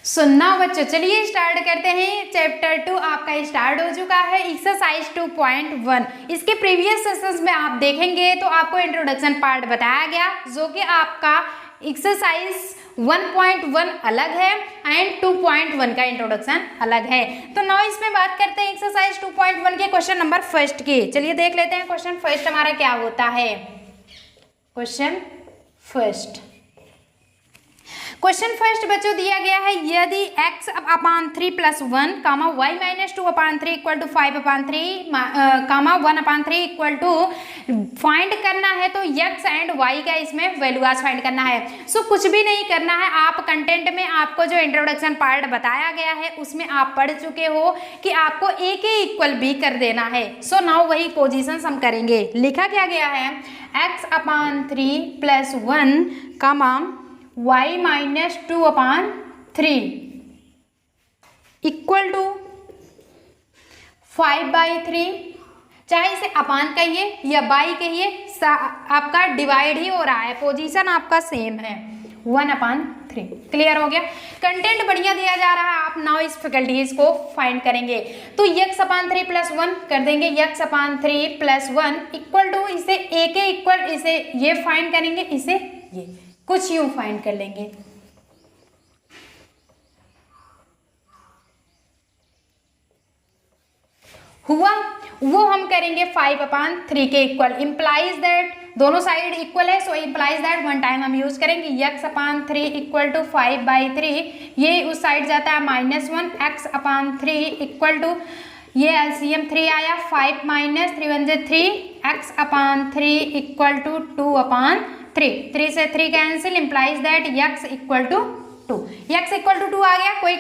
सुनना बच्चों, चलिए स्टार्ट करते हैं। चैप्टर 2 आपका स्टार्ट हो चुका है, एक्सरसाइज 2.1। इसके प्रीवियस सेशंस में आप देखेंगे तो आपको इंट्रोडक्शन पार्ट बताया गया, जो कि आपका एक्सरसाइज 1.1 अलग है एंड 2.1 का इंट्रोडक्शन अलग है। तो नाउ इसमें बात करते हैं एक्सरसाइज 2.1 के क्वेश्चन नंबर फर्स्ट के। चलिए देख लेते हैं क्वेश्चन फर्स्ट हमारा क्या होता है। क्वेश्चन फर्स्ट बच्चों दिया गया है, यदि x upon 3 plus 1 comma y minus 2 upon 3 equal to 5 upon 3 comma 1 upon 3 equal to find करना है, तो x एंड y का इसमें वैल्यू आज फाइंड करना है। सो कुछ भी नहीं करना है, आप कंटेंट में आपको जो इंट्रोडक्शन पार्ट बताया गया है उसमें आप पढ़ चुके हो कि आपको a के इक्वल b कर देना है। सो नाउ वही पोजीशंस हम करेंगे। लिखा क्या गया है, x upon 3 plus 1 comma y minus 2 upon 3 equal to 5/3, चाहे इसे अपान कहिए या बाई कहिए, आपका डिवाइड ही हो रहा है, पोजीशन आपका सेम है 1/3। क्लियर हो गया। कंटेंट बढ़िया दिया जा रहा है, आप नाउ इस फैकल्टीज को फाइंड करेंगे। तो x अपान 3 प्लस 1 कर देंगे, x upon 3 plus 1 equal to इसे a के इक्वल, इसे ये फाइंड करेंगे, इसे ये कुछ यूं फाइंड कर लेंगे। हुआ वो हम करेंगे 5/3 के इक्वल, इंप्लाइज दैट दोनों साइड इक्वल है, so implies that one time हम यूज करेंगे। x अपान 3 इक्वल टू 5/3, ये उस साइड जाता है -1, x अपान 3 इक्वल टू, ये एलसीएम 3 आया, 5 minus 3 1 3, x upon 3 equal to 2/3, 3 से 3 cancel, implies that x equal to 2, x equal to 2 आ गया। कोई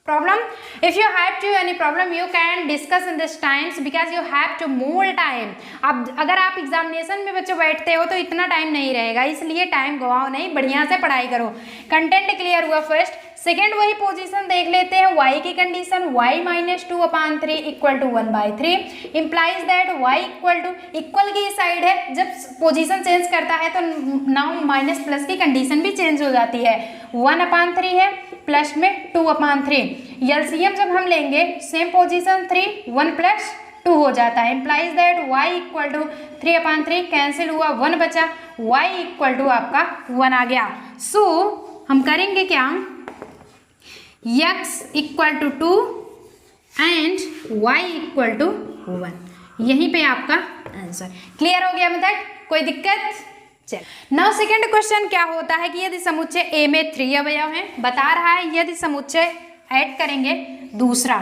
problem? If you have to any problem you can discuss in this times because you have to more time. अब अगर आप examination में बच्चों बैठते हो तो इतना टाइम नहीं रहेगा, इसलिए टाइम गवाओ नहीं, बढ़िया से पढ़ाई करो। कंटेंट क्लियर हुआ फर्स्ट। सेकेंड वही पोजीशन देख लेते हैं, y की condition, y minus 2 upon 3 equal to 1/3 implies that y equal to, equal की साइड है, जब पोजीशन चेंज करता है तो नाउ माइनस प्लस की कंडीशन भी चेंज हो जाती है। 1/3 है प्लस में 2/3, एलसीएम जब हम लेंगे सेम पोजीशन 3 1 प्लस 2 हो जाता है, implies that y equal to 3/3 cancel हुआ, 1 बचा, y इक्वल टू आपका 1 आ गया। सो हम करेंगे क्या, x equal to 2 and y equal to 1, यहीं पे आपका आंसर। क्लियर हो गया मेथड? कोई दिक्कत? चल नाउ सेकेंड क्वेश्चन क्या होता है कि यदि समुच्चय A में 3 अवयव हैं, बता रहा है यदि समुच्चय ऐड करेंगे, दूसरा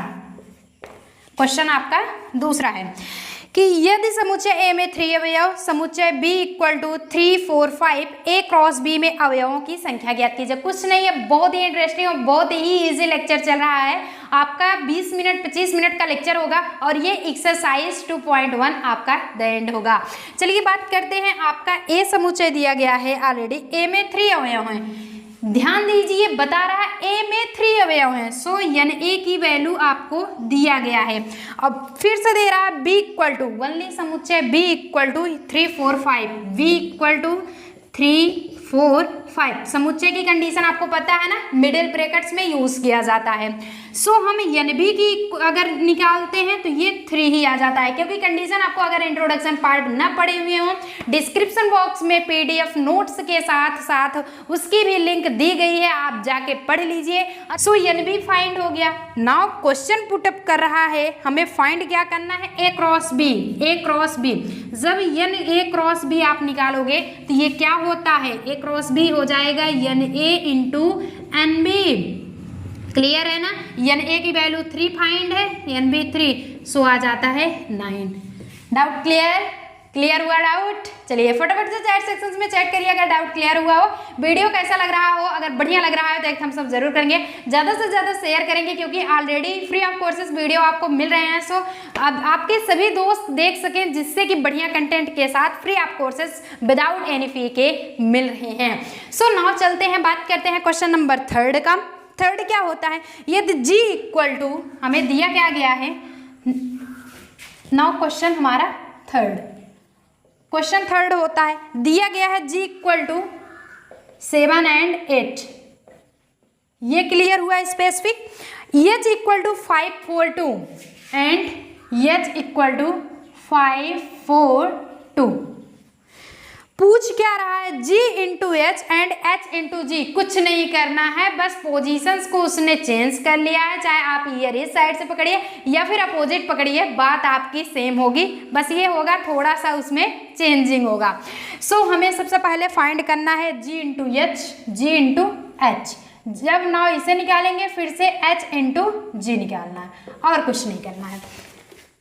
क्वेश्चन आपका दूसरा है कि यदि समुच्चय A में 3 अवयव, समुच्चय B equal to 3 4 5, A cross B में अवयवों की संख्या ज्ञात कीजिए। कुछ नहीं है, बहुत ही इंटरेस्टिंग और बहुत ही इजी लेक्चर चल रहा है आपका, 20 मिनट 25 मिनट का लेक्चर होगा और ये एक्सरसाइज 2.1 आपका द एंड होगा। चलिए बात करते हैं, आपका A समुच्चय दिया गया है ऑलरेडी, A में 3 अवयव हैं। ध्यान दीजिए, बता रहा है A में 3 अवयव हैं, सो Na की वैल्यू आपको दिया गया है। अब फिर से दे रहा है B इक्वल टू, ओनली समुच्चय B equal to 3 4 5, B equal to 3 4 5, समुच्चय की कंडीशन आपको पता है ना, मिडिल ब्रैकेट्स में यूज किया जाता है। सो हम NB की अगर निकालते हैं तो ये 3 ही आ जाता है, क्योंकि कंडीशन आपको अगर इंट्रोडक्शन पार्ट ना पढ़े हुए हो, डिस्क्रिप्शन बॉक्स में PDF नोट्स के साथ साथ उसकी भी लिंक दी गई है, आप जाके पढ़ लीजिए। सो NB फाइंड हो गया। नाउ क्वेश्चन पुटअप कर रहा है, हमें फाइंड क्या करना है, A cross B, A cross B। जब A क्रॉस B आप निकालोगे तो ये क्या होता है, A क्रॉस B हो जाएगा NA इंटू NB। क्लियर है ना, NA की वैल्यू 3 फाइंड है, NB 3, सो आ जाता है 9। Doubt clear? क्लियर हुआ डाउट? चलिए फटाफट से चैट सेक्शंस में चेक करिए अगर डाउट क्लियर हुआ हो। वीडियो कैसा लग रहा हो, अगर बढ़िया लग रहा है तो एक थम्स अप जरूर करेंगे, ज़्यादा से ज़्यादा शेयर करेंगे, क्योंकि already free of courses video आपको मिल रहे हैं। सो अब आपके सभी दोस्त देख सकें, जिससे कि बढ़िया कंटेंट के साथ free of courses without any fee के मिल रहे हैं। सो नाउ चलते हैं, बात करते हैं क्वेश्चन नंबर थर्ड का। थर्ड क्या होता है, यदि G इक्वल टू, हमें दिया क्या गया है, नाउ क्वेश्चन हमारा थर्ड, क्वेश्चन थर्ड होता है, दिया गया है G इक्वल टू 7 and 8, ये क्लियर हुआ specific. H equal to 542 and H equal to 542। पूछ क्या रहा है, G into H and H into G. कुछ नहीं करना है, बस पोजीशंस को उसने चेंज कर लिया है। चाहे आप ईयर इस साइड से पकड़िए या फिर अपोजिट पकड़िए, बात आपकी सेम होगी, बस ये होगा थोड़ा सा उसमें चेंजिंग होगा। सो हमें सबसे पहले फाइंड करना है G into H, G into H. जब नाउ इसे निकालेंगे फिर से H इंटू जी निकालना है और कुछ नहीं करना है।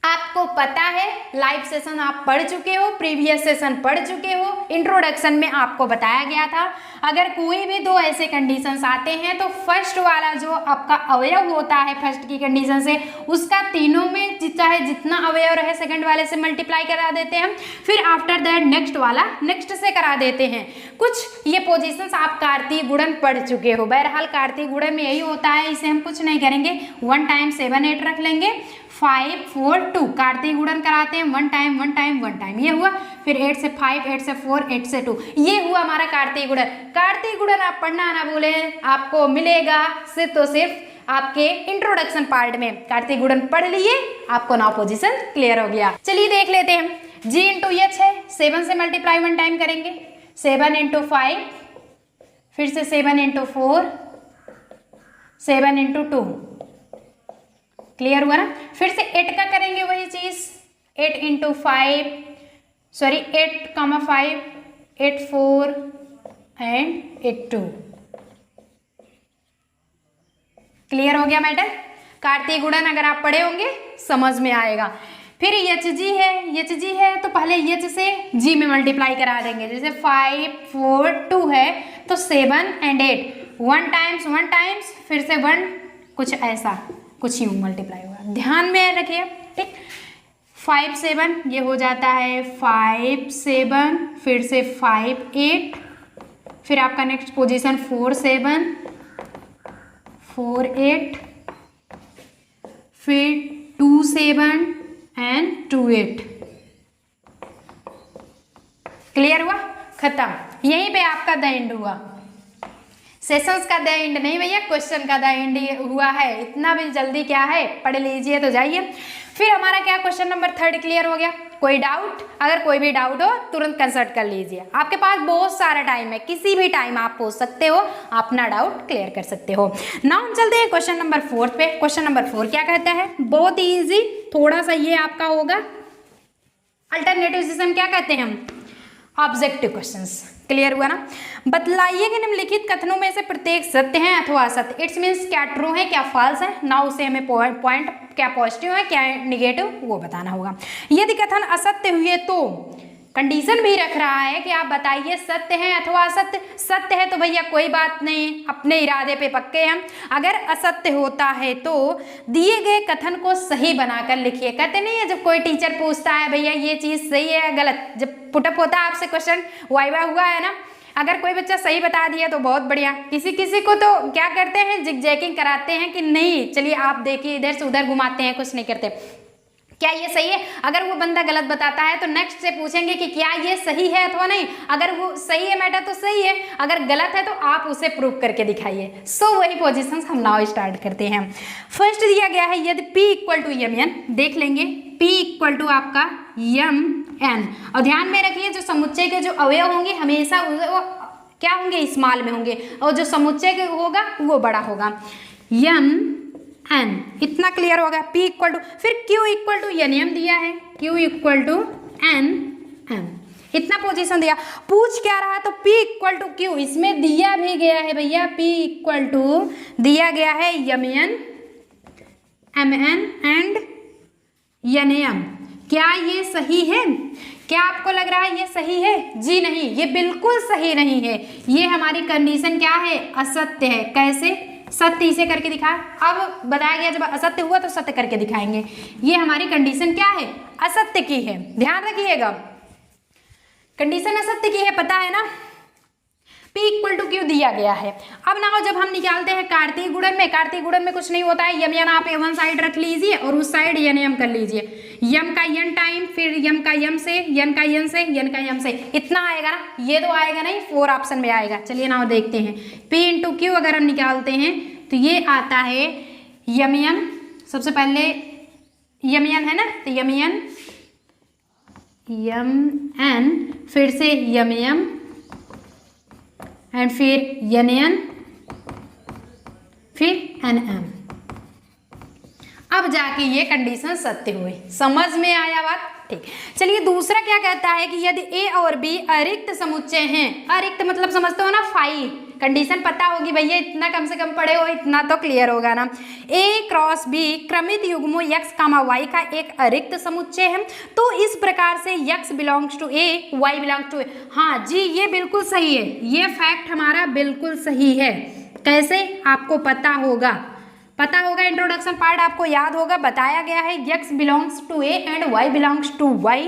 आपको पता है लाइव सेशन आप पढ़ चुके हो, प्रीवियस सेशन पढ़ चुके हो, इंट्रोडक्शन में आपको बताया गया था। अगर कोई भी दो ऐसे कंडीशंस आते हैं तो फर्स्ट वाला जो आपका अवयव होता है फर्स्ट की कंडीशन से, उसका तीनों में चाहे जितना अवयव रहे सेकंड वाले से मल्टीप्लाई करा देते हैं, फिर आफ्टर दैट नेक्स्ट वाला नेक्स्ट से करा देते हैं। कुछ ये पोजीशंस आप कार्तीय गुणन पढ़ चुके हो। बहरहाल कार्तीय गुणन में यही होता है, इसे हम कुछ नहीं करेंगे, 1 टाइम 7 8 रख लेंगे, 5 4 2 कार्तीय गुणन कराते हैं, 1 टाइम 1 टाइम 1 टाइम, ये हुआ। फिर 8 से 5 8 से 4 8 से 2, ये हुआ हमारा कार्तीय गुणन। कार्तीय गुणन आप पढ़ना ना भूलें, आपको मिलेगा सिर्फ तो सिर्फ आपके इंट्रोडक्शन पार्ट में। कार्तीय गुणन पढ़ लिए, आपको नाउ पोजीशन क्लियर हो गया। चलिए देख लेते हैं। G इंटू एच है, 7 से मल्टीप्लाई 1 टाइम करेंगे, 7 इंटू 5, फिर से 7 इंटू 4, 7 इंटू 2, क्लियर हुआ ना। फिर से 8 का करेंगे वही चीज, 8 इंटू 5 सॉरी 8 5 8 4 एंड 8 2, क्लियर हो गया मैटर। कार्तीय गुणन अगर आप पढ़े होंगे समझ में आएगा। फिर एच जी है तो पहले एच से जी में मल्टीप्लाई करा देंगे। जैसे 5 4 2 है तो 7 एंड 8, 1 टाइम्स फिर से 1, कुछ ऐसा कुछ यूं मल्टीप्लाई होगा, ध्यान में रखिए, ठीक। 5 7 ये हो जाता है 5 7, फिर से 5 8, फिर आपका नेक्स्ट पोजीशन 4 7 4 8, फिर 2 7 एंड 2 8, क्लियर हुआ, खत्म। यहीं पे आपका द एंड हुआ। सेशंस का द एंड नहीं भैया, क्वेश्चन का द एंड हुआ है। इतना भी जल्दी क्या है, पढ़ लीजिए तो जाइए। फिर हमारा क्या क्वेश्चन नंबर 3 क्लियर हो गया। कोई डाउट, अगर कोई भी डाउट हो तुरंत कंसल्ट कर लीजिए, आपके पास बहुत सारा टाइम है, किसी भी टाइम आप पूछ सकते हो, अपना डाउट क्लियर कर सकते हो। नाउ हम चलते हैं क्वेश्चन नंबर 4 पे। क्वेश्चन नंबर 4 क्या कहता है, बहुत ही ईजी, थोड़ा सा ये आपका होगा अल्टरनेटिव सिस्टम, क्या कहते हैं हम, ऑब्जेक्टिव क्वेश्चंस। क्लियर हुआ ना। बतलाइए कि निम्नलिखित कथनों में से प्रत्येक सत्य है अथवा असत्य। इट्स मीन्स क्या ट्रू है क्या फॉल्स है, ना उसे हमें पॉइंट क्या पॉजिटिव है क्या नेगेटिव वो बताना होगा। यदि कथन असत्य हुए तो कंडीशन भी रख रहा है कि आप बताइए सत्य है अथवा असत्य। सत्य है तो भैया कोई बात नहीं, अपने इरादे पे पक्के हैं। अगर असत्य होता है तो दिए गए कथन को सही बनाकर लिखिए। कहते नहीं है जब कोई टीचर पूछता है भैया ये चीज़ सही है या गलत, जब पुटअप होता है आपसे क्वेश्चन, वाइवा हुआ है ना, अगर कोई बच्चा सही बता दिया तो बहुत बढ़िया, किसी किसी को तो क्या करते हैं जिगजैगिंग कराते हैं कि नहीं चलिए आप देखिए इधर से उधर घुमाते हैं, कुछ नहीं करते, क्या ये सही है। अगर वो बंदा गलत बताता है तो नेक्स्ट से पूछेंगे कि क्या ये सही है अथवा नहीं। अगर वो सही है मैटर तो सही है, अगर गलत है तो आप उसे प्रूव करके दिखाइए। सो वही पोजीशंस हम नाउ स्टार्ट करते हैं। फर्स्ट दिया गया है यदि P equal to M N, देख लेंगे P इक्वल टू आपका एम एन, और ध्यान में रखिए जो समुच्चय के जो अवयव होंगे हमेशा वो क्या होंगे, स्मॉल में होंगे, और जो समुच्चय के होगा वो बड़ा होगा, एम एन। इतना क्लियर होगा। P इक्वल टू, फिर Q equal to N M दिया है, Q equal to N M, इतना पोजीशन दिया। पूछ क्या रहा तो P इक्वल टू Q, इसमें दिया भी गया है भैया P इक्वल टू दिया गया है M N M N and N M. क्या ये सही है? क्या आपको लग रहा है ये सही है? जी नहीं, ये बिल्कुल सही नहीं है। ये हमारी कंडीशन क्या है, असत्य है। कैसे? सत्य इसे करके दिखाया। अब बताया गया जब असत्य हुआ तो सत्य करके दिखाएंगे। ये हमारी कंडीशन क्या है, असत्य की है, ध्यान रखिएगा। कंडीशन असत्य की है, पता है ना। P इक्वल टू Q दिया गया है। अब ना जब हम निकालते हैं कार्तीय गुणन में, कार्तीय गुणन में कुछ नहीं होता है, यम आप वन साइड रख लीजिए और उस साइड यम कर लीजिए। यम का यन टाइम, फिर यम का यम से, यन का यन से, यन का यम से, इतना आएगा ना। ये तो आएगा नहीं, 4 ऑप्शन में आएगा। चलिए ना देखते हैं। P इंटू Q अगर हम निकालते हैं तो ये आता है यम, सबसे पहले यम है ना, तो यम एन, फिर से यम एंड फिर यन, फिर एन एम। अब जाके ये कंडीशन सत्य हुई। समझ में आया बात? ठीक। चलिए दूसरा क्या कहता है कि यदि ए और बी अरिक्त समुच्चय हैं, अरिक्त मतलब समझते हो ना, फाई, कंडीशन पता होगी भैया, इतना कम से कम पढ़े हो, इतना तो क्लियर होगा ना। ए क्रॉस बी क्रमित युग्मों x, y का एक अरिक्त समुच्चय है, तो इस प्रकार से x belongs to A, y belongs to A. हाँ जी, ये बिल्कुल सही है, ये फैक्ट हमारा बिल्कुल सही है। कैसे? आपको पता होगा, इंट्रोडक्शन पार्ट आपको याद होगा, बताया गया है x belongs to A and y belongs to y।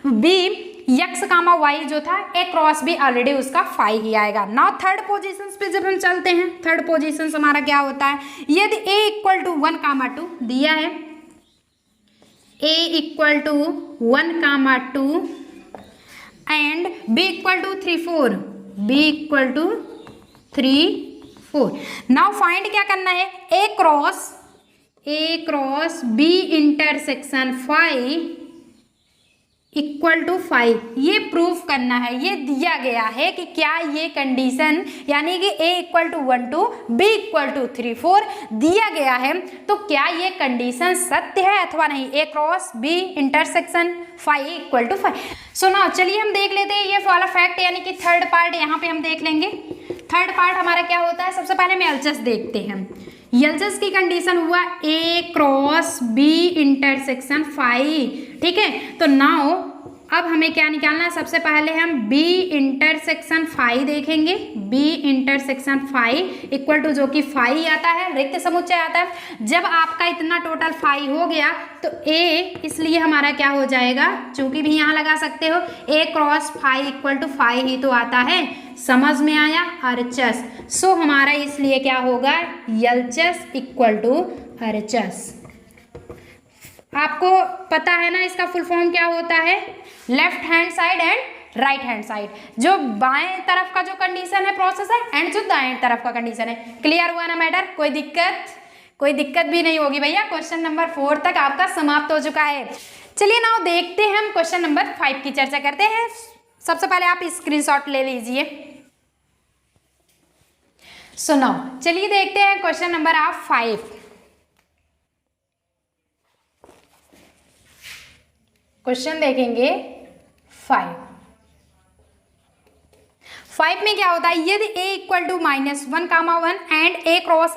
B x, y जो था ए क्रॉस बी ऑलरेडी उसका फाई ही आएगा। नाउ थर्ड पोजीशन पे जब हम चलते हैं, थर्ड पोजीशन हमारा क्या होता है, यदि a इक्वल टू 1, 2 दिया है, a equal to 1, 2 and b equal to 3, 4, b equal to 3, 4। Now find क्या करना है, a cross b intersection phi equal to 5, ये प्रूफ करना है। ये दिया गया है कि क्या ये कंडीशन, यानी कि a equal to 1, 2, b equal to 3, 4 दिया गया है, तो क्या ये कंडीशन सत्य है अथवा नहीं। a cross b intersection 5 equal to 5। So now चलिए हम देख लेते हैं ये वाला फैक्ट, यानी कि थर्ड पार्ट यहाँ पे हम देख लेंगे। थर्ड पार्ट हमारा क्या होता है, सबसे पहले हम एलएचएस देखते हैं। एलएचएस की कंडीशन हुआ a क्रॉस b इंटरसेक्शन 5, ठीक है। तो नाउ अब हमें क्या निकालना है, सबसे पहले हम b इंटरसेक्शन 5 देखेंगे। b इंटरसेक्शन 5 इक्वल टू, जो कि 5 आता है, रिक्त समुच्चय आता है। जब आपका इतना टोटल 5 हो गया तो a, इसलिए हमारा क्या हो जाएगा, चूंकि भी यहाँ लगा सकते हो, a क्रॉस 5 इक्वल टू 5 ही तो आता है। समझ में आया? आरएचएस। सो हमारा इसलिए क्या होगा, एलएचएस इक्वल टू आरएचएस। आपको पता है ना इसका फुल फॉर्म क्या होता है, left hand side and right hand side. जो बाएं तरफ का जो कंडीशन है प्रोसेस है, एंड जो दाएं तरफ का कंडीशन है। क्लियर हुआ ना मैटर? कोई दिक्कत भी नहीं होगी भैया। क्वेश्चन नंबर 4 तक आपका समाप्त हो चुका है। चलिए नाउ देखते हैं हम क्वेश्चन नंबर 5 की चर्चा करते हैं। सबसे पहले आप स्क्रीनशॉट ले लीजिए। सो नाउ चलिए देखते हैं क्वेश्चन नंबर 5। क्वेश्चन देखेंगे 5 में क्या होता है, यदि a equal to -1, 1 and a cross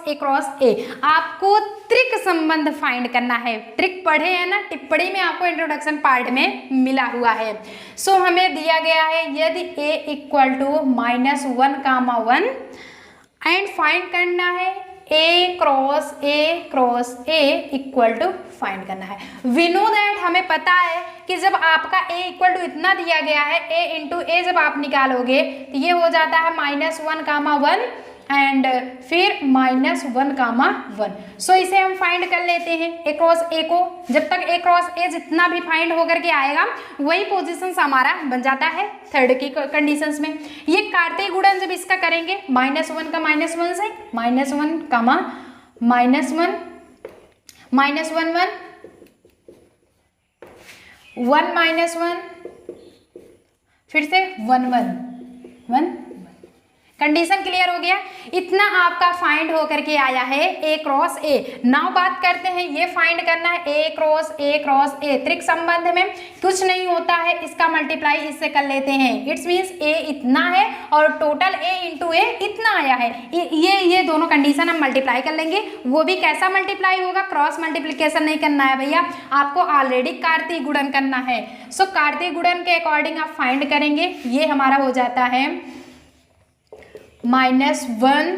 a, आपको त्रिक संबंध फाइंड करना है। ट्रिक पढ़े हैं ना, टिप्पणी में आपको इंट्रोडक्शन पार्ट में मिला हुआ है। सो हमें दिया गया है यदि a equal to -1, 1 and find करना है a cross a equal to find करना है। वी नो दैट, हमें पता है कि जब आपका a इक्वल टू इतना दिया गया है, a इंटू a जब आप निकालोगे तो ये हो जाता है -1, 1 एंड फिर -1, 1। सो इसे हम फाइंड कर लेते हैं a क्रॉस a को। जब तक a क्रॉस a जितना भी फाइंड होकर के आएगा वही पोजीशन हमारा बन जाता है थर्ड की कंडीशंस में। ये कार्तीय गुणन जब इसका करेंगे -1 का -1 से -1, -1, 1, फिर से 1, कंडीशन क्लियर हो गया। इतना आपका फाइंड होकर के आया है a क्रॉस a। नाउ बात करते हैं, ये फाइंड करना है a क्रॉस a। त्रिक संबंध में कुछ नहीं होता है, इसका मल्टीप्लाई इससे कर लेते हैं। इट्स मीन्स a इतना है और टोटल a इंटू a इतना आया है। ये दोनों कंडीशन हम मल्टीप्लाई कर लेंगे। वो भी कैसा मल्टीप्लाई होगा, क्रॉस मल्टीप्लीकेशन नहीं करना है भैया, आपको ऑलरेडी कार्तीय गुणन करना है। सो कार्तीय गुणन के अकॉर्डिंग आप फाइंड करेंगे। ये हमारा हो जाता है -1,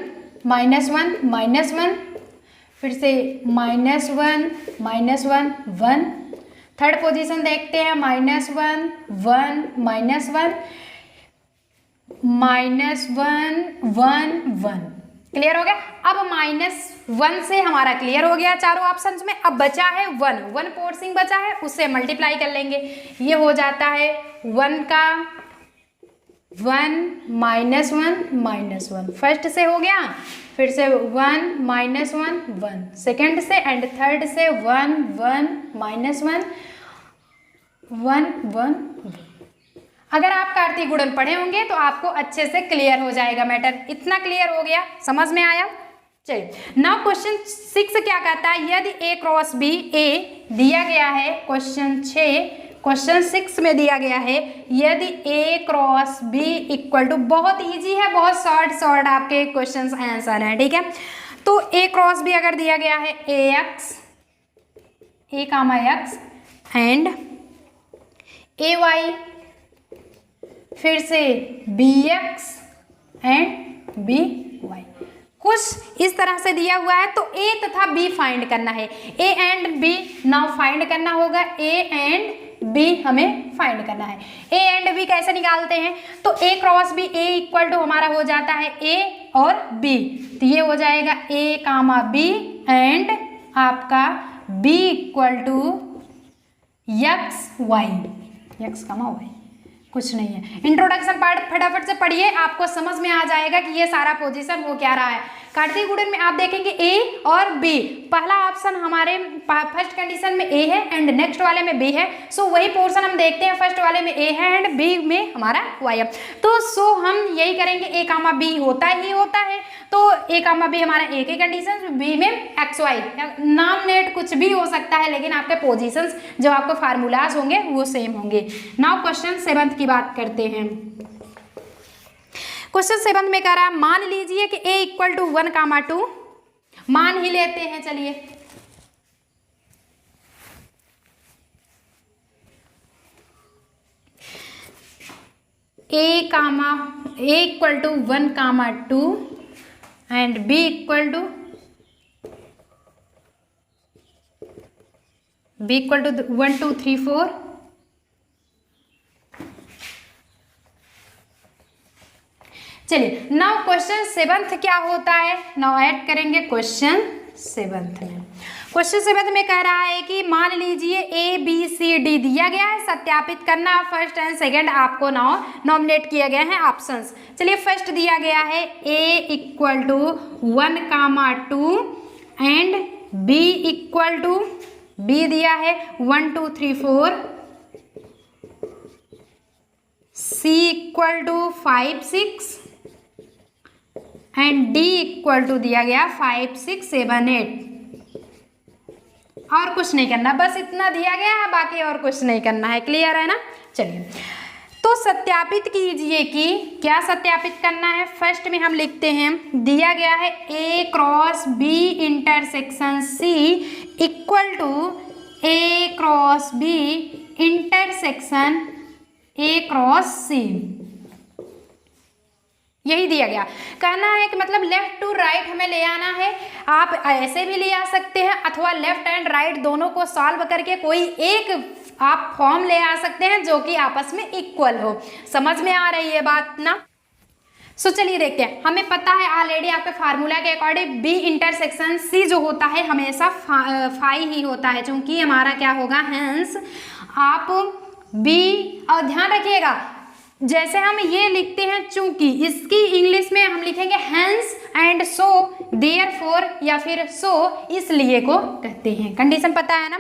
फिर से -1, 1। थर्ड पोजीशन देखते हैं, -1, 1, -1। क्लियर हो गया। अब -1 से हमारा क्लियर हो गया चारों ऑप्शंस में। अब बचा है 1 पोर्सिंग बचा है, उससे मल्टीप्लाई कर लेंगे। ये हो जाता है 1 का 1 -1 -1। फर्स्ट से हो गया, फिर से 1 -1 1, सेकेंड से एंड थर्ड से 1 1 -1 1 1 1। अगर आप कार्तीय गुणन पढ़े होंगे तो आपको अच्छे से क्लियर हो जाएगा मैटर। इतना क्लियर हो गया, समझ में आया। चलिए नाउ क्वेश्चन 6 क्या कहता है, यदि A क्रॉस B A दिया गया है, क्वेश्चन 6 में दिया गया है, यदि A cross B equal to, बहुत इजी है, बहुत शॉर्ट आपके क्वेश्चन आंसर है, ठीक है। तो A क्रॉस B अगर दिया गया है A comma x and AY, फिर से BX एंड BY, कुछ इस तरह से दिया हुआ है। तो A तथा B फाइंड करना है, A and B now find करना होगा, A एंड B हमें फाइंड करना है। A एंड B कैसे निकालते हैं, तो A cross B A equal to हमारा हो जाता है A और B, तो ये हो जाएगा A कामा B एंड आपका B equal to x comma y, कुछ नहीं है। इंट्रोडक्शन पार्ट फटाफट से पढ़िए, आपको समझ में आ जाएगा कि ये सारा पोजीशन हो क्या रहा है। कार्तीय गुणन में आप देखेंगे A और B, पहला ऑप्शन हमारे फर्स्ट कंडीशन में A है एंड नेक्स्ट वाले में B है। सो वही पोर्शन हम देखते हैं, फर्स्ट वाले में A है एंड B में हमारा Y है। तो सो हम यही करेंगे, A कामा B होता ही होता है, तो A कामा B हमारा A की कंडीशन, B में XY, नाम नेट कुछ भी हो सकता है, लेकिन आपके पोजीशंस जो आपको फार्मूलाज होंगे वो सेम होंगे। नाउ क्वेश्चन 7 की बात करते हैं। क्वेश्चन 7 में कह रहा है, मान लीजिए कि A इक्वल टू 1 कामा 2, मान ही लेते हैं, चलिए A equal to 1 comma 2 and B equal to 1 2 3 4। चलिए नाउ क्वेश्चन 7 क्या होता है, नाउ ऐड करेंगे क्वेश्चन 7 में। क्वेश्चन 7 में कह रहा है कि मान लीजिए ABCD दिया गया है, सत्यापित करना फर्स्ट एंड सेकंड आपको नाउ नॉमिनेट किए गए हैं ऑप्शंस। चलिए फर्स्ट दिया गया है A equal to 1 comma 2 and B equal to, B दिया है 1 2 3 4, C equal to 5 6 and D equal to दिया गया 5 6 7 8। और कुछ नहीं करना, बस इतना दिया गया है, बाकी और कुछ नहीं करना है, क्लियर है ना। चलिए तो सत्यापित कीजिए कि क्या सत्यापित करना है। फर्स्ट में हम लिखते हैं, दिया गया है A cross B intersection C equal to A cross B intersection A cross C, यही दिया गया। कहना है कि मतलब लेफ्ट टू राइट हमें ले आना है, आप ऐसे भी ले आ सकते हैं अथवा लेफ्ट एंड राइट दोनों को सॉल्व करके कोई एक आप फॉर्म ले आ सकते हैं जो कि आपस में इक्वल हो। समझ में आ रही है बात ना। सो चलिए देखते हैं, हमें पता है ऑलरेडी आपके फार्मूला के अकॉर्डिंग B इंटरसेक्शन C जो होता है हमेशा फाई ही होता है, क्योंकि हमारा क्या होगा, हेंस आप B, और ध्यान रखिएगा जैसे हम ये लिखते हैं, चूंकि इसकी इंग्लिश में हम लिखेंगे हेंस एंड सो, देयरफॉर या फिर सो इसलिए को कहते हैं, कंडीशन पता है ना।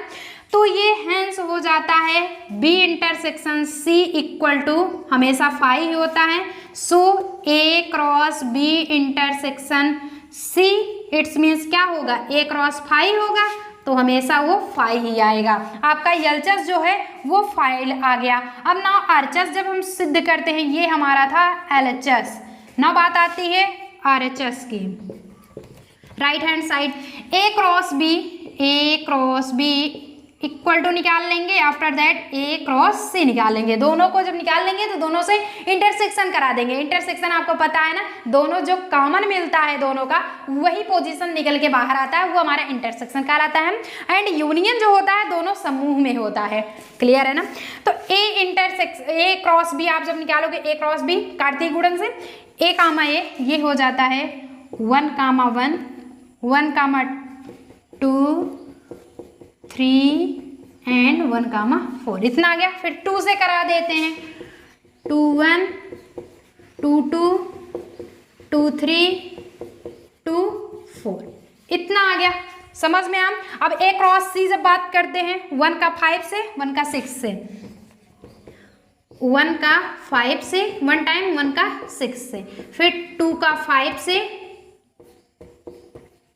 तो ये हेंस हो जाता है B intersection C equal to हमेशा फाई होता है, so A cross B intersection C it's means क्या होगा, A क्रॉस फाई होगा, तो हमेशा वो फाई ही आएगा। आपका एलएचएस जो है वो फाइल आ गया। अब ना आरएचएस जब हम सिद्ध करते हैं, ये हमारा था एलएचएस, ना बात आती है आरएचएस की। Right hand side A cross B equal to निकाल लेंगे, after that A cross C निकाल लेंगे। दोनों को जब निकाल लेंगे तो दोनों से इंटरसेक्शन करा देंगे। इंटरसेक्शन आपको पता है ना, दोनों जो कॉमन मिलता है दोनों का वही पोजीशन निकल के बाहर आता है, वो हमारा इंटरसेक्शन कहलाता है। एंड यूनियन जो होता है दोनों समूह में होता है, क्लियर है ना। तो A क्रॉस B आप जब निकालोगे A क्रॉस B कार्तीय गुणन से A कामा A, ये हो जाता है 1 कामा 1 1 कामा 2 3 एंड 1 कामा 4, इतना आ गया। फिर 2 से करा देते हैं, 2 1 2 2 2 3 2 4, इतना आ गया। समझ में आम। अब A क्रॉस C जब बात करते हैं 1 का 5 से 1 का 6 से, 1 का 5 से 1 टाइम 1 का 6 से, फिर 2 का 5 से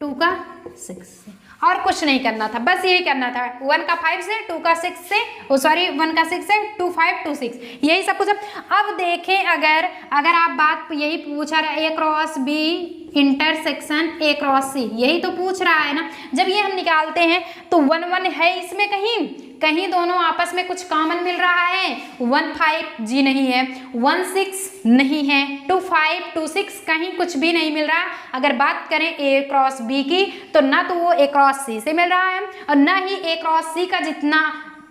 2 का 6 से, और कुछ नहीं करना था, बस यही करना था। 1 का 5 से 2 का 6 से, 1 का 6 से 2 5 2 6, यही सब कुछ। अब देखें अगर आप बात यही पूछा रहा है A cross B intersection A cross C, यही तो पूछ रहा है ना। जब ये हम निकालते हैं तो 1 1 है इसमें, कहीं दोनों आपस में कुछ कॉमन मिल रहा है। 1 5 जी नहीं है, 1 6 नहीं है, 2 5 2 6 कहीं कुछ भी नहीं मिल रहा। अगर बात करें A क्रॉस B की तो ना तो वो A क्रॉस C से मिल रहा है और ना ही A क्रॉस C का जितना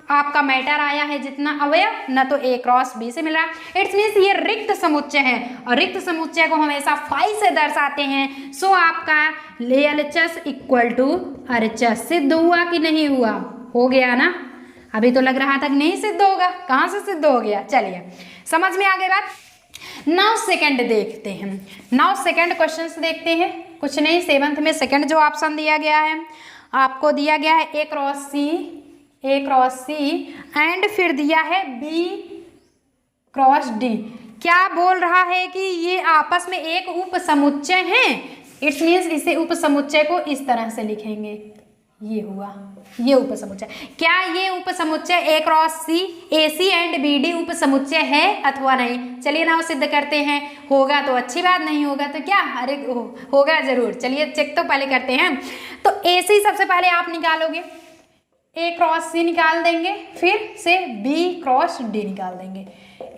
आपका मैटर आया है, जितना अवयव, न तो A क्रॉस B से मिल रहा है। इट्स मीन्स ये रिक्त समुच्चय है और रिक्त समुच्चय को हमेशा फाई से दर्शाते हैं। सो आपका LHS इक्वल टू RHS सिद्ध हुआ कि नहीं हुआ? हो गया ना। अभी तो लग रहा था कि नहीं सिद्ध होगा, कहाँ से सिद्ध हो गया। चलिए समझ में आ गई बात। नाउ सेकंड देखते हैं। नाउ सेकंड क्वेश्चंस देखते हैं। कुछ नहीं, 7th में सेकंड जो ऑप्शन दिया गया है आपको दिया गया है A क्रॉस C एंड फिर दिया है B क्रॉस D। क्या बोल रहा है कि ये आपस में एक उप समुच्चय है। इट्स मीन्स इसे उप समुच्चय को इस तरह से लिखेंगे, ये हुआ ये उप समुच्चय। क्या ये उप समुच्चय A cross C AC and BD उप समुच्चय है अथवा नहीं? चलिए ना सिद्ध करते हैं। होगा तो अच्छी बात, नहीं होगा तो क्या, अरे होगा जरूर। चलिए चेक तो पहले करते हैं। तो AC सबसे पहले आप निकालोगे, A क्रॉस C निकाल देंगे, फिर से B क्रॉस D निकाल देंगे।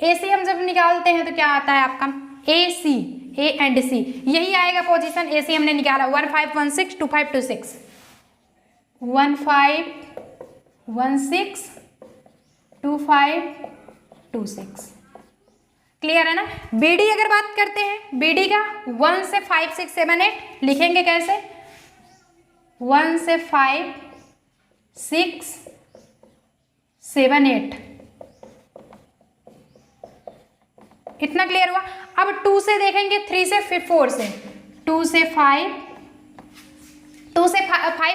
AC हम जब निकालते हैं तो क्या आता है आपका AC, A एंड C, यही आएगा पोजीशन। AC हमने निकाला 1 5 1 6 2 5 2 6, 1 5 1 6 2 5 2 6, क्लियर है ना। BD अगर बात करते हैं, BD का 1 से 5 6 7 8 लिखेंगे कैसे? 1 से 5 6 7 8, इतना क्लियर हुआ। अब 2 से देखेंगे, 3 से, फिर 4 से, 2 से 5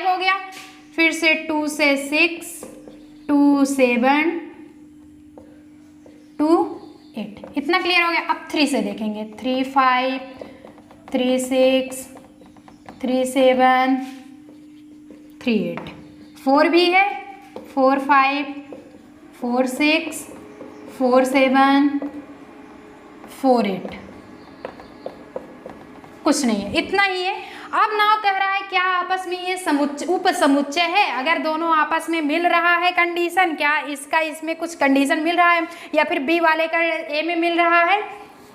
हो गया, फिर से 2 से 6 2 7 2 8, इतना क्लियर हो गया। अब 3 से देखेंगे, 3 5 3 6 3 7 3 8, 4 भी है, 4 5 4 6 4 7 4 8, कुछ नहीं है, इतना ही है। अब नाउ कह रहा है क्या आपस में ये उप समुच्चय है। अगर दोनों आपस में मिल रहा है कंडीशन, क्या इसका इसमें कुछ कंडीशन मिल रहा है या फिर B वाले का A में मिल रहा है,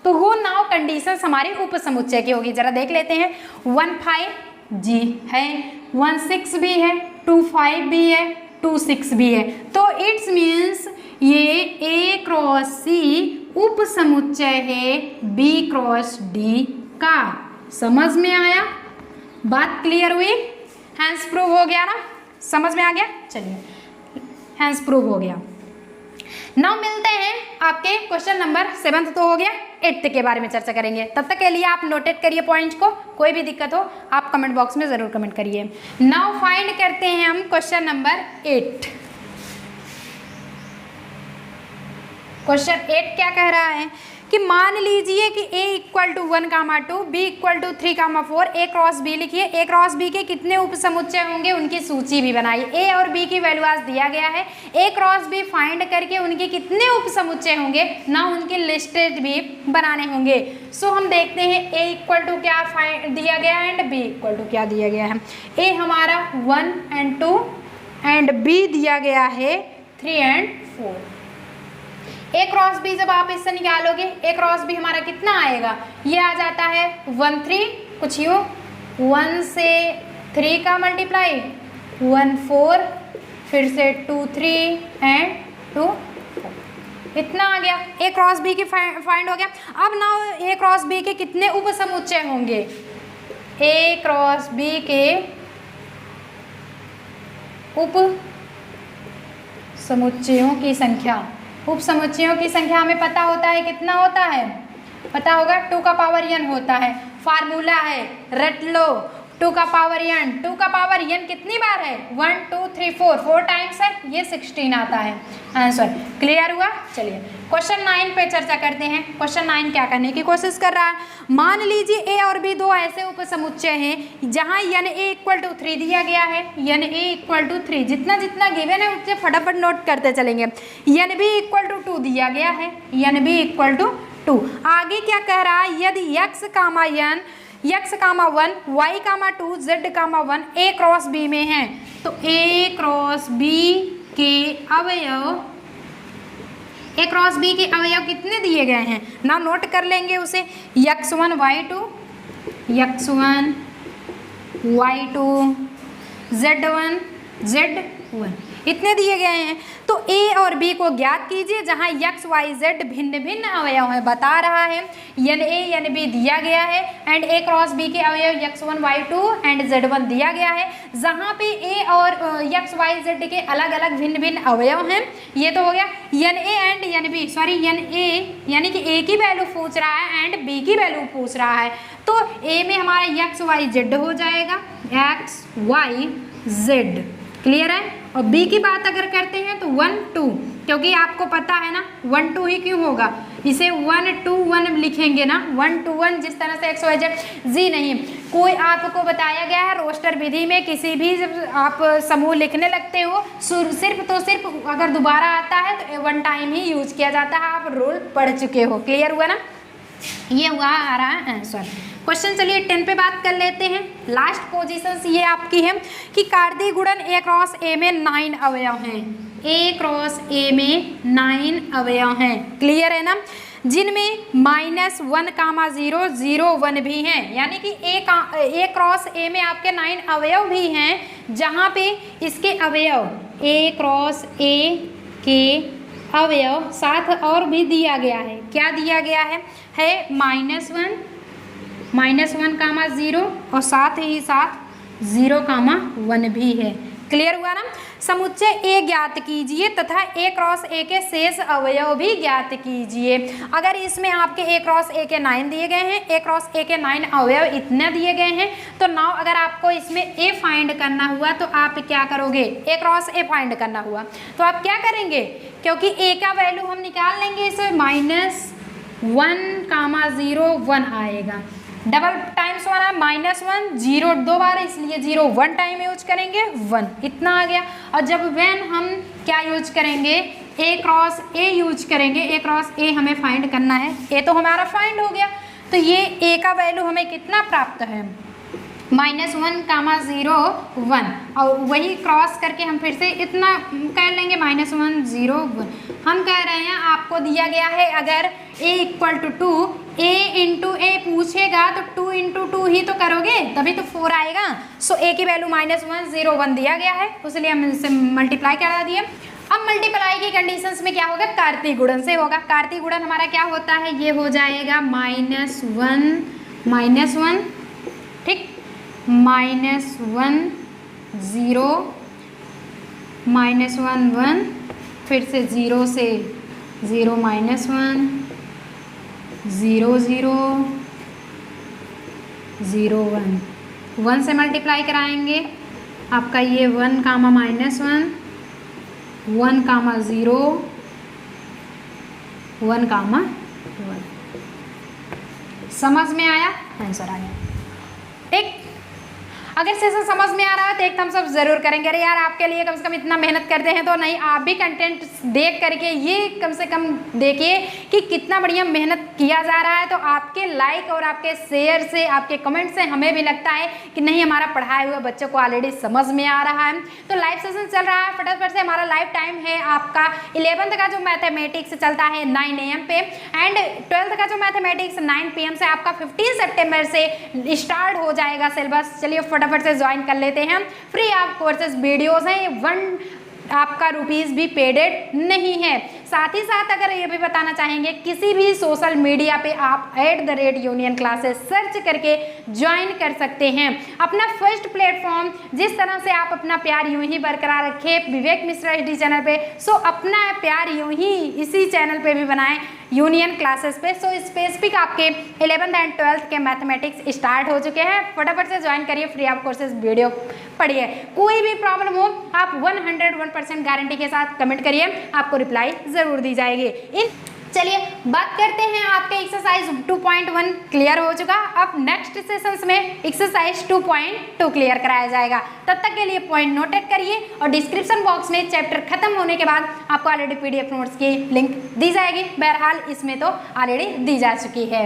तो वो नाउ कंडीशन हमारी उप समुच्चय की होगी। जरा देख लेते हैं। 1 5 जी है, 1 6 भी है, 2 5 भी है, 2 6 भी है। तो इट्स मीन्स ये A क्रॉस C उप समुच्चय है B क्रॉस D का। समझ में आया? बात क्लियर हुई? हैंस प्रूव हो गया ना, समझ में आ गया। चलिए हैंस प्रूव हो गया। नाउ मिलते हैं आपके क्वेश्चन नंबर 7 तो हो गया, 8th के बारे में चर्चा करेंगे। तब तक के लिए आप नोटेट करिए पॉइंट को, कोई भी दिक्कत हो आप कमेंट बॉक्स में जरूर कमेंट करिए। नाउ फाइंड करते हैं हम क्वेश्चन नंबर 8। क्वेश्चन 8 क्या कह रहा है कि मान लीजिए कि A equal to 1 comma 2, B equal to 3 comma 4, A cross B लिखिए। A क्रॉस B के कितने उप समुच्चय होंगे उनकी सूची भी बनाई। A और B की वैल्यू आज दिया गया है। A क्रॉस B फाइंड करके उनके कितने उप समुच्चय होंगे ना, उनके लिस्टेड भी बनाने होंगे। सो हम देखते हैं A इक्वल टू क्या फाइंड दिया गया है एंड B इक्वल टू क्या दिया गया है। A हमारा 1 एंड 2 एंड B दिया गया है 3 एंड 4। A क्रॉस B जब आप इससे निकालोगे, A क्रॉस B हमारा कितना आएगा, ये आ जाता है 1 3, कुछ यूँ 1 से 3 का मल्टीप्लाई 1 4, फिर से 2 3 एंड 2 4, इतना आ गया। A क्रॉस B की फाइंड हो गया। अब ना A क्रॉस B के कितने उप समुच्चय होंगे, A क्रॉस B के उप समुच्चयों की संख्या। उप समुच्चयों की संख्या हमें पता होता है, कितना होता है, पता होगा 2 का पावर n होता है। फार्मूला है, रट लो, 2 का पावर n, 2 का पावर n कितनी बार है, 1 2 3 4 टाइम्स है, ये 16 आता है आंसर। क्लियर हुआ? चलिए क्वेश्चन 9 पे चर्चा करते हैं। क्वेश्चन 9 क्या करने की कोशिश कर रहा है, मान लीजिए ए और बी दो ऐसे उपसमुच्चय हैं जहां n a = 3 दिया गया है, n a = 3, जितना जितना गिवन है उससे फटाफट नोट करते चलेंगे। n b = 2 दिया गया है, n b = 2। आगे क्या कह रहा है, यदि x, n x, 1 y, 2 z, 1 a cross b में है तो a क्रॉस b के अवयव, a क्रॉस b के अवयव कितने दिए गए हैं ना, नोट कर लेंगे उसे, x1 y2, x1 y2 z1 z1 इतने दिए गए हैं। तो a और b को ज्ञात कीजिए जहां x y z भिन्न भिन्न अवयव है, बता रहा है n a n b दिया गया है एंड a क्रॉस b के अवयव x1 y2 एंड z1 दिया गया है। जहां पे a और x y z के अलग अलग भिन्न भिन्न अवयव हैं, ये तो हो गया n a and n b, sorry n a यानी कि a की वैल्यू पूछ रहा है एंड b की वैल्यू पूछ रहा है, तो a में हमारा x y z हो जाएगा, x y z। क्लियर है? और b की बात अगर करते हैं तो 1 2, क्योंकि आपको पता है ना 1 2 ही क्यों होगा, इसे 1 2 1 लिखेंगे ना, 1 2 1 जिस तरह से x y z जी नहीं, कोई आपको बताया गया है रोस्टर विधि में किसी भी जब आप समूह लिखने लगते हो सिर्फ तो सिर्फ अगर दोबारा आता है तो 1 टाइम ही यूज किया जाता है, आप रूल पढ़ चुके हो। क्लियर हुआ ना? ये हुआ आ रहा है आंसर। क्वेश्चन चलिए 10 पे बात कर लेते हैं। लास्ट पोजीशंस ये आपकी है कि कार्तीय गुणन a क्रॉस a में 9 अवयव हैं, a क्रॉस a में 9 अवयव हैं। क्लियर है ना? जिनमें -1, 0 0 1 भी हैं, यानी कि a क्रॉस a में आपके 9 अवयव भी हैं, जहाँ पे इसके अवयव a क्रॉस a के अवयव साथ और भी दिया गया है। क्या दिया गया है -1 0 और साथ ही साथ 0, 1 भी है। क्लियर हुआ ना? समुच्चय A ज्ञात कीजिए तथा A क्रॉस A के शेष अवयव भी ज्ञात कीजिए। अगर इसमें आपके A क्रॉस A के 9 दिए गए हैं, A क्रॉस A के 9 अवयव इतने दिए गए हैं, तो नाउ अगर आपको इसमें A फाइंड करना हुआ तो आप क्या करोगे, A क्रॉस A फाइंड करना हुआ तो आप क्या करेंगे, क्योंकि A का वैल्यू हम निकाल लेंगे, इसमें -1, 0 1 आएगा, डबल टाइम्स 1 है -1 0 2 बार, इसलिए 0 1 टाइम यूज करेंगे 1, इतना आ गया। और जब व्हेन हम क्या यूज करेंगे, A क्रॉस A यूज करेंगे, A क्रॉस A हमें फाइंड करना है, A तो हमारा फाइंड हो गया, तो ये A का वैल्यू हमें कितना प्राप्त है -1, 0 1, और वही क्रॉस करके हम फिर से इतना कर लेंगे -1 0 1। हम कह रहे हैं आपको दिया गया है अगर a = 2, a × a पूछेगा तो 2 × 2 ही तो करोगे, तभी तो 4 आएगा। सो a की वैल्यू -1 0 1 दिया गया है, इसलिए हम इसे मल्टीप्लाई करा दिए। अब मल्टीप्लाई की कंडीशंस में क्या होगा, कार्तीय गुणन से होगा। कार्तीय गुणन हमारा क्या होता है, ये हो जाएगा -1 ठीक, -1 0 -1 1, फिर से 0 से 0 -1 0 0 0 1, 1 से मल्टीप्लाई कराएंगे आपका ये 1, -1 1, 0 1, 1। समझ में आया? आंसर आया। ठीक, अगर सेशन समझ में आ रहा है तो एक थम्स अप जरूर करेंगे। अरे यार आपके लिए कम से कम इतना मेहनत करते हैं तो नहीं, आप भी कंटेंट देख करके ये कम से कम देखिए कि कितना बढ़िया मेहनत किया जा रहा है। तो आपके लाइक और आपके शेयर से, आपके कमेंट से हमें भी लगता है कि नहीं हमारा पढ़ाए हुए बच्चों को ऑलरेडी समझ में आ रहा है। तो लाइव सेशन चल रहा है, फटाफट से हमारा लाइव टाइम है आपका 11th का जो मैथमेटिक्स चलता है 9 AM पे, एंड 12th का जो मैथमेटिक्स 9 PM से आपका 15 सितंबर से स्टार्ट हो जाएगा सिलेबस। चलिए फटाफट से ज्वाइन कर लेते हैं। फ्री ऑफ कोर्सेज वीडियोस हैं, 1 आपका रुपीस भी पेडेड नहीं है। साथ ही साथ अगर ये भी बताना चाहेंगे किसी भी सोशल मीडिया पे आप @union classes सर्च करके ज्वाइन कर सकते हैं। अपना फर्स्ट प्लेटफॉर्म जिस तरह से आप अपना प्यार यूं ही बरकरार रखे विवेक मिश्रा HD चैनल पे, सो अपना प्यार यूं ही इसी चैनल पे भी बनाएं यूनियन क्लासेस पे। सो स्पेसिफिक आपके 11th एंड 12th के मैथमेटिक्स स्टार्ट हो चुके हैं, फटाफट से ज्वाइन करिए, फ्री ऑफ कोर्सेज वीडियो पढ़िए। कोई भी प्रॉब्लम हो आप 101% गारंटी के साथ कमेंट करिए, आपको रिप्लाई जरूर दी जाएगी। चलिए बात करते हैं आपके एक्सरसाइज 2.1 क्लियर हो चुका, अब नेक्स्ट सेशंस में एक्सरसाइज 2.2 क्लियर कराया जाएगा। तब तक के लिए पॉइंट नोटेट करिए और डिस्क्रिप्शन बॉक्स में चैप्टर खत्म होने के बाद आपको ऑलरेडी PDF नोट्स की लिंक दी जाएगी, बहरहाल इसमें तो ऑलरेडी दी जा चुकी है।